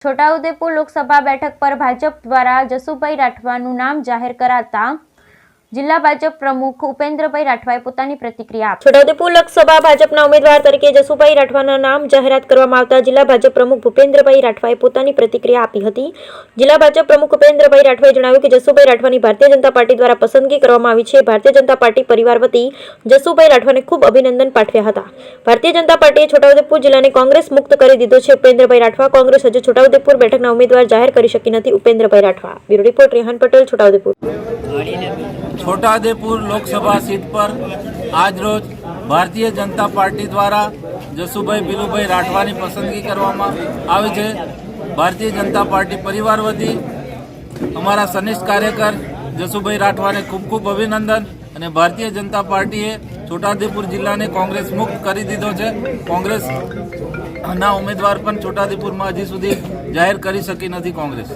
છોટાઉદેપુર લોકસભા બેઠક પર ભાજપ દ્વારા જસુભાઈ રાઠવાનું નામ જાહેર કરાતા જિલ્લા ભાજપ પ્રમુખ ઉપેન્દ્રભાઈ રાઠવાએ પોતાની પ્રતિક્રિયા આપી। છોટાઉદેપુર લોકસભા ભાજપના ઉમેદવાર તરીકે જસુભાઈ રાઠવાના નામ જાહેરાત કરવામાં આવતા જિલ્લા ભાજપ પ્રમુખ ભૂપેન્દ્રભાઈ રાઠવાએ પોતાની પ્રતિક્રિયા આપી હતી। જિલ્લા ભાજપ પ્રમુખ ઉપેન્દ્રભાઈ રાઠવાએ જણાવ્યું કે જસુભાઈ રાઠવાની ભારતીય જનતા પાર્ટી દ્વારા પસંદગી કરવામાં આવી છે। ભારતીય જનતા પાર્ટી પરિવાર વતી જસુભાઈ રાઠવાને ખૂબ અભિનંદન પાઠવ્યા હતા। ભારતીય જનતા પાર્ટીએ છોટાઉદેપુર જિલ્લાને કોંગ્રેસ મુક્ત કરી દીધો છે। ઉપેન્દ્રભાઈ રાઠવા કોંગ્રેસ હજુ છોટાઉદેપુર બેઠકના ઉમેદવાર જાહેર કરી શકી નથી। Upendrabhai Rathwa. Bureau report Rehan Patel, Chhota Udaipur. Chhota Udaipur Lok Sabha seat પર આજરોજ ભારતીય જનતા પાર્ટી દ્વારા જસુભાઈ બિલુભાઈ રાઠવાની પસંદગી કરવામાં આવી છે। ભારતીય જનતા પાર્ટી પરિવાર વતી અમારા સનિષ્ઠ કાર્યકર જસુભાઈ રાઠવાને ખૂબ ખૂબ અભિનંદન। અને ભારતીય જનતા પાર્ટીએ છોટાઉદેપુર જિલ્લાને કોંગ્રેસ મુક્ત કરી દીધો છે। કોંગ્રેસના ઉમેદવાર પણ છોટાઉદેપુરમાં હજી સુધી જાહેર કરી શકી નથી કોંગ્રેસ।